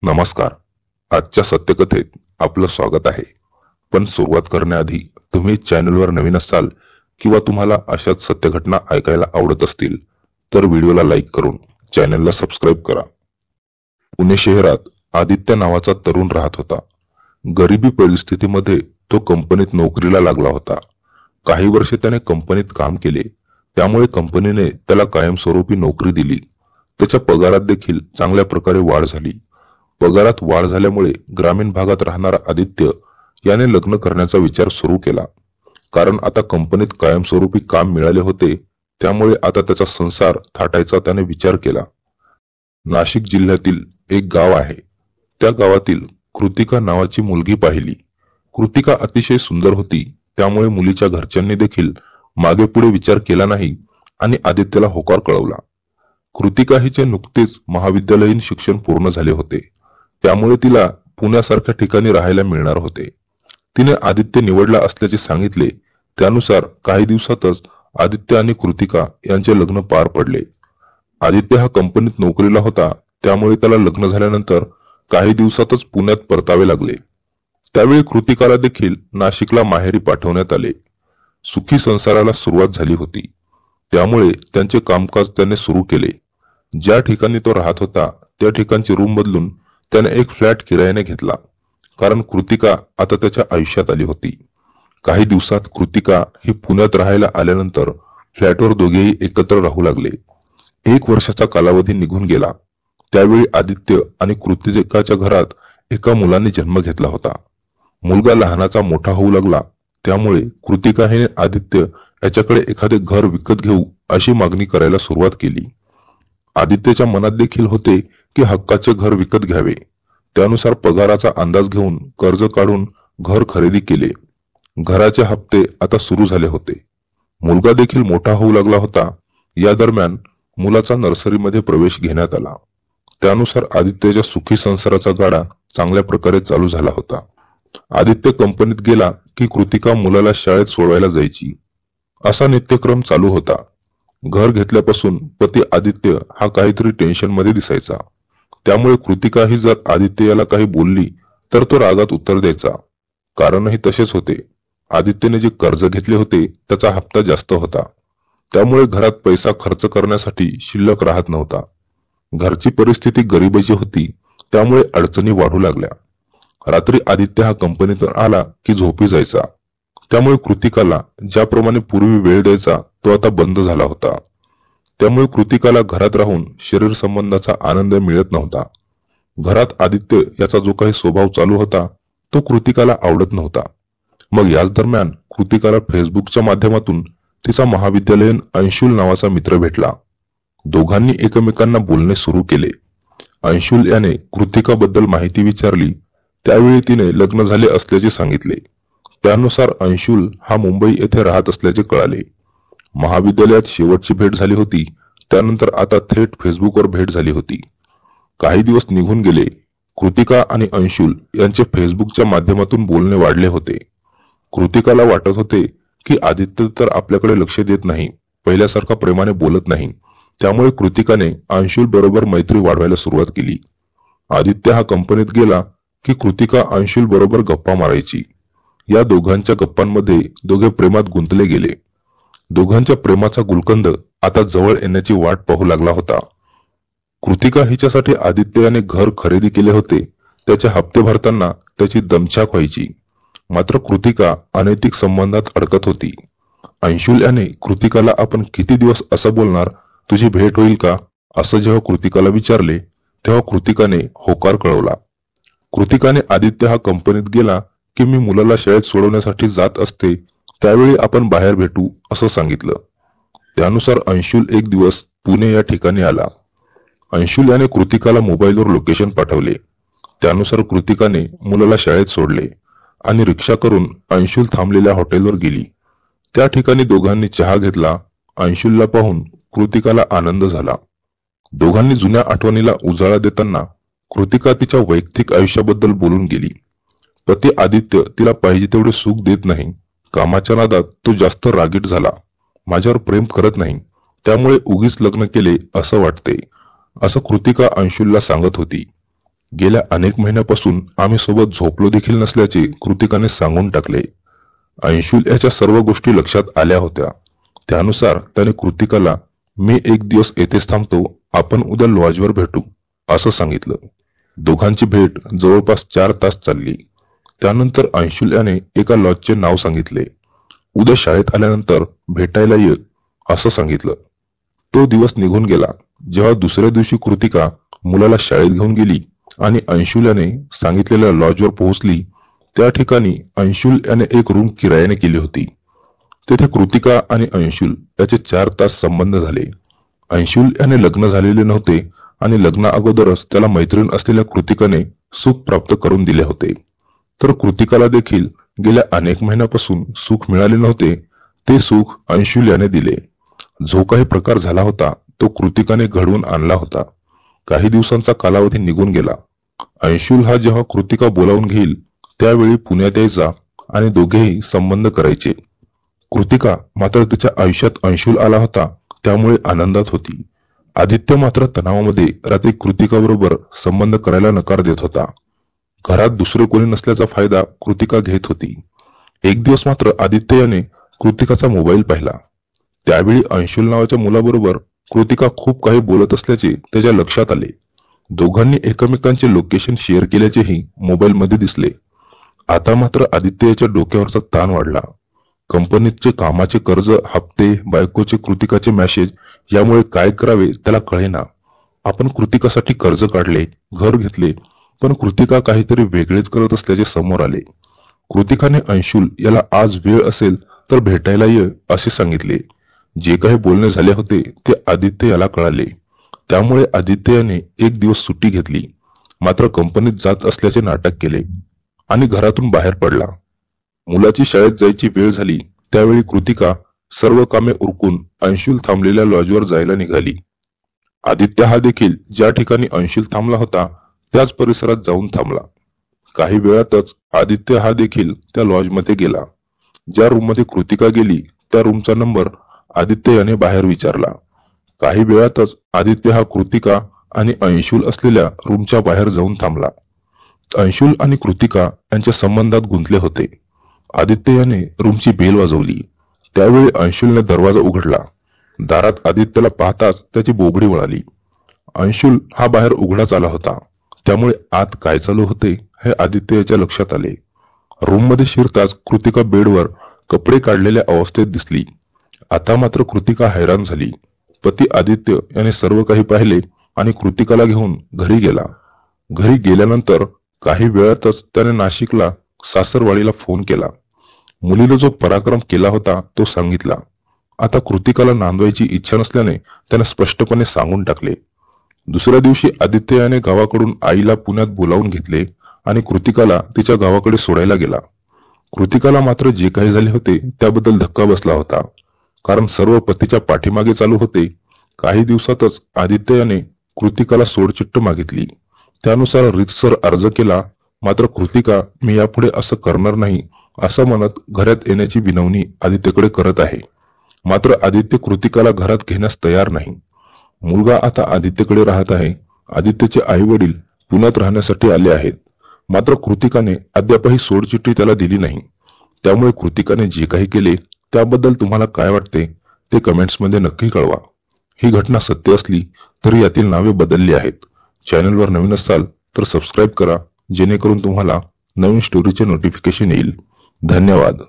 नमस्कार. आजच्या सत्यकथेत आपलं स्वागत आहे. पण सुरुवात करण्याआधी तुम्ही चॅनलवर नवीन असाल किंवा तुम्हाला अशाच सत्यघटना ऐकायला आवडत असतील तर व्हिडिओला लाईक करून चॅनलला सबस्क्राईब करा. पुणे शहरात आदित्य नावाचा तरुण राहत होता. गरिबी परिस्थितीमध्ये तो कंपनीत नोकरीला लागला होता. काही वर्षे त्याने कंपनीत काम केले. त्यामुळे कंपनीने त्याला कायमस्वरूपी नोकरी दिली. त्याच्या पगारात देखील चांगल्या प्रकारे वाढ झाली. पगारात वाढ झाल्यामुळे ग्रामीण भागात राहणारा आदित्य याने लग्न करण्याचा विचार सुरू केला. कारण आता कंपनीत कायमस्वरूपी काम मिळाले होते. त्यामुळे आता त्याचा संसार थाटायचा त्याने विचार केला. नाशिक जिल्ह्यातील एक गाव आहे. त्या गावातील कृतिका नावाची मुलगी पाहिली. कृतिका अतिशय सुंदर होती. त्यामुळे मुलीच्या घरच्यांनी देखील मागे पुढे विचार केला नाही आणि आदित्यला होकार कळवला. कृतिका हिचे नुकतेच महाविद्यालयीन शिक्षण पूर्ण झाले होते. त्यामुळे तिला पुण्यासारख्या ठिकाणी राहायला मिळणार होते. तिने आदित्य निवडला असल्याचे सांगितले. त्यानुसार काही दिवसातच आदित्य आणि कृतिका यांचे लग्न पार पडले. आदित्य हा कंपनीत नोकरीला होता. त्यामुळे त्याला लग्न झाल्यानंतर काही दिवसातच पुण्यात परतावे लागले. त्यावेळी कृतिकाला देखील नाशिकला माहेरी पाठवण्यात आले. सुखी संसाराला सुरुवात झाली होती. त्यामुळे त्यांचे कामकाज त्याने सुरू केले. ज्या ठिकाणी तो राहत होता त्या ठिकाणची रूम बदलून त्याने एक फ्लॅट किरायाने घेतला. कारण कृतिका आता त्याच्या आयुष्यात आली होती. काही दिवसात कृतिका ही पुण्यात राहायला आल्यानंतर फ्लॅटवर दोघेही एकत्र राहू लागले. 1 वर्षाचा कालावधी निघून गेला. त्यावेळी आदित्य आणि कृतिकाच्या घरात एका मुलाने जन्म घेतला होता. मुलगा लहानाचा मोठा होऊ लागला. त्यामुळे कृतिका हिने आदित्य याच्याकडे एखादे घर विकत घेऊ अशी मागणी करायला सुरुवात केली. आदित्यच्या मनात देखील होते की हक्काचे घर विकत घ्यावे. त्यानुसार पगाराचा अंदाज घेऊन कर्ज काढून घर खरेदी केले. घराचे हप्ते आता सुरू झाले होते. मुलगा देखील मोठा होऊ लागला होता. या दरम्यान मुलाचा नर्सरीमध्ये प्रवेश घेण्यात आला. त्यानुसार आदित्यच्या सुखी संसाराचा गाडा चांगल्या प्रकारे चालू झाला होता. आदित्य कंपनीत गेला की कृतिका मुलाला शाळेत सोडवायला जायची. असा नित्यक्रम चालू होता. घर घेतल्यापासून पती आदित्य हा काहीतरी टेन्शन मध्ये दिसायचा. त्यामुळे कृतिका ही जर आदित्य याला काही बोलली तर तो रागात उत्तर द्यायचा. कारणही तसेच होते. आदित्यने जे कर्ज घेतले होते त्याचा हप्ता जास्त होता. त्यामुळे घरात पैसा खर्च करण्यासाठी शिल्लक राहत नव्हता. घरची परिस्थिती गरिबीची होती. त्यामुळे अडचणी वाढू लागल्या. रात्री आदित्य हा कंपनीतून आला की झोपी जायचा. त्यामुळे कृतिकाला ज्याप्रमाणे पूर्वी वेळ द्यायचा तो आता बंद झाला होता. त्यामुळे कृतिकाला घरात राहून शरीर संबंधाचा आनंद मिळत नव्हता. घरात आदित्य याचा जो काही स्वभाव चालू होता तो कृतिकाला आवडत नव्हता. मग याच दरम्यान कृतिकाला फेसबुकच्या माध्यमातून तिचा महाविद्यालयीन अंशुल नावाचा मित्र भेटला. दोघांनी एकमेकांना बोलणे सुरू केले. अंशुल याने कृतिकाबद्दल माहिती विचारली. त्यावेळी तिने लग्न झाले असल्याचे सांगितले. त्यानुसार अंशुल हा मुंबई येथे राहत असल्याचे कळाले. महाविद्यालयात शेवटची भेट झाली होती. त्यानंतर आता थेट फेसबुकवर भेट झाली होती. काही दिवस निघून गेले. कृतिका आणि अंशुल यांचे फेसबुकच्या माध्यमातून बोलणे वाढले होते. कृतिकाला वाटत होते की आदित्य तर आपल्याकडे लक्ष देत नाही, पहिल्यासारखा प्रेमाने बोलत नाही. त्यामुळे कृतिकाने अंशुल बरोबर मैत्री वाढवायला सुरुवात केली. आदित्य हा कंपनीत गेला की कृतिका अंशुल बरोबर गप्पा मारायची. या दोघांच्या गप्पांमध्ये दोघे प्रेमात गुंतले गेले. दोघांच्या प्रेमाचा गुलकंद आता जवळ येण्याची वाट पाहू लागला होता. कृतिका हिच्यासाठी आदित्य याने घर खरेदी केले होते. त्याचे हप्ते भरताना त्याची दमछाक व्हायची. मात्र कृतिका अनैतिक संबंधात अडकत होती. अंशुल याने कृतिकाला आपण किती दिवस असं बोलणार, तुझी भेट होईल का असं जेव्हा कृतिकाला विचारले तेव्हा कृतिकाने होकार कळवला. कृतिकाने आदित्य हा कंपनीत गेला की मी मुलाला शाळेत सोडवण्यासाठी जात असते, त्यावेळी आपण बाहेर भेटू असं सांगितलं. त्यानुसार अंशुल एक दिवस पुणे या ठिकाणी आला. अंशुल याने कृतिकाला मोबाईलवर लोकेशन पाठवले. त्यानुसार कृतिकाने मुलाला शाळेत सोडले आणि रिक्षा करून अंशुल थांबलेल्या हॉटेलवर गेली. त्या ठिकाणी दोघांनी चहा घेतला. अंशुलला पाहून कृतिकाला आनंद झाला. दोघांनी जुन्या आठवणीला उजाळा देताना कृतिका तिच्या वैयक्तिक आयुष्याबद्दल बोलून गेली. पती आदित्य तिला पाहिजे तेवढे सुख देत नाही. कामाच्या नादात तो जास्त रागीट झाला. माझ्यावर प्रेम करत नाही. त्यामुळे उगीच लग्न केले असं वाटते, असं कृतिका अंशुलला सांगत होती. गेल्या अनेक महिन्यापासून आम्ही सोबत झोपलो देखील नसल्याचे कृतिकाने सांगून टाकले. अंशुल याच्या सर्व गोष्टी लक्षात आल्या होत्या. त्यानुसार त्याने कृतिकाला मी एक दिवस येथेच थांबतो, आपण उद्या लॉजवर भेटू असं सांगितलं. दोघांची भेट जवळपास 4 तास चालली. त्यानंतर अंशुल याने एका लॉजचे नाव सांगितले. उद्या शाळेत आल्यानंतर भेटायला ये असं सांगितलं. तो दिवस निघून गेला. जेव्हा दुसऱ्या दिवशी कृतिका मुलाला शाळेत घेऊन गेली आणि अंशुल याने सांगितलेल्या लॉजवर पोहोचली, त्या ठिकाणी अंशुल याने एक रूम किरायाने केली होती. तेथे कृतिका आणि अंशुल याचे 4 तास संबंध झाले. अंशुल याने लग्न झालेले नव्हते आणि लग्ना अगोदरच त्याला मैत्रीण असलेल्या कृतिकाने सुख प्राप्त करून दिले होते. तर कृतिकाला देखील गेल्या अनेक महिन्यापासून सुख मिळाले नव्हते. ते सुख अंशुल याने दिले. जो काही प्रकार झाला होता तो कृतिकाने घडवून आणला होता. काही दिवसांचा कालावधी निघून गेला. अंशुल हा जेव्हा कृतिका बोलावून घेईल त्यावेळी पुण्यात यायचा आणि दोघेही संबंध करायचे. कृतिका मात्र तिच्या आयुष्यात अंशुल आला होता त्यामुळे आनंदात होती. आदित्य मात्र तणावामध्ये रात्री कृतिकाबरोबर संबंध करायला नकार देत होता. घरात दुसरे कोणी नसल्याचा फायदा कृतिका घेत होती. एक दिवस मात्र आदित्य याने कृतिकाचा मोबाईल पाहिला. त्यावेळी अंशुल नावाच्या मुलाबरोबर कृतिका खूप काही बोलत असल्याचे त्याच्या लक्षात आले. दोघांनी एकमेकांचे लोकेशन शेअर केल्याचेही मोबाईल मध्ये दिसले. आता मात्र आदित्य याच्या डोक्यावरचा ताण वाढला. कंपनीचे कामाचे कर्ज, हप्ते, बायकोचे कृतिकाचे मेसेज यामुळे काय करावे त्याला कळेना. आपण कृतिकासाठी कर्ज काढले, घर घेतले, पण कृतिका काहीतरी वेगळेच करत असल्याचे समोर आले. कृतिकाने अंशुल याला आज वेळ असेल तर भेटायला ये असे सांगितले. जे काही बोलणे झाले होते ते आदित्य याला कळाले. त्यामुळे आदित्य याने एक दिवस सुट्टी घेतली, मात्र कंपनीत जात असल्याचे नाटक केले आणि घरातून बाहेर पडला. मुलाची शाळेत जायची वेळ झाली त्यावेळी कृतिका सर्व कामे उरकून अंशुल थांबलेल्या लॉजवर जायला निघाली. आदित्य हा देखील ज्या ठिकाणी अंशुल थांबला होता त्याच परिसरात जाऊन थांबला. काही वेळातच आदित्य हा देखील त्या लॉजमध्ये गेला. ज्या रूममध्ये कृतिका गेली त्या रूमचा नंबर आदित्य याने बाहेर विचारला. काही वेळातच आदित्य हा कृतिका आणि अंशुल असलेल्या रूमच्या बाहेर जाऊन थांबला. अंशुल आणि कृतिका यांच्या संबंधात गुंतले होते. आदित्य याने रूमची बेल वाजवली. त्यावेळी अंशुलने दरवाजा उघडला. दारात आदित्यला पाहताच त्याची बोबडी वळाली. अंशुल हा बाहेर उघडाच आला होता, त्यामुळे आत काय चालू होते हे आदित्य याच्या लक्षात आले. रूम मध्ये शिरताच कृतिका बेडवर कपडे काढलेल्या अवस्थेत दिसली. आता मात्र कृतिका हैराण झाली. पती आदित्य याने सर्व काही पाहिले आणि कृतिकाला घेऊन घरी गेला. घरी गेल्यानंतर काही वेळातच त्याने नाशिकला सासरवाडीला फोन केला. मुलीला जो पराक्रम केला होता तो सांगितला. आता कृतिकाला नांदवायची इच्छा नसल्याने त्याने स्पष्टपणे सांगून टाकले. दुसऱ्या दिवशी आदित्य याने गावाकडून आईला पुण्यात बोलावून घेतले आणि कृतिकाला तिच्या गावाकडे सोडायला गेला. कृतिकाला मात्र जे काही झाले होते त्याबद्दल धक्का बसला होता, कारण सर्व पतीच्या पाठीमागे चालू होते. काही दिवसातच आदित्य याने कृतिकाला सोडचिठ्ठी मागितली. त्यानुसार रीतसर अर्ज केला. मात्र कृतिका मी यापुढे असं करणार नाही असं म्हणत घरात येण्याची विनवणी आदित्यकडे करत आहे. मात्र आदित्य कृतिकाला घरात घेण्यास तयार नाही. मुलगा आता आदित्यकडे राहत आहे. आदित्यचे आई वडील पुण्यात राहण्यासाठी आले आहेत. मात्र कृतिकाने अद्यापही सोडचिठ्ठी त्याला दिली नाही. त्यामुळे कृतिकाने जे काही केले त्याबद्दल तुम्हाला काय वाटते ते कमेंट्स मध्ये नक्की कळवा. ही घटना सत्य असली तरी यातील नावे बदलली आहेत. चॅनलवर नवीन असाल तर सबस्क्राईब करा, जेणेकरून तुम्हाला नवीन स्टोरीचे नोटिफिकेशन येईल. धन्यवाद.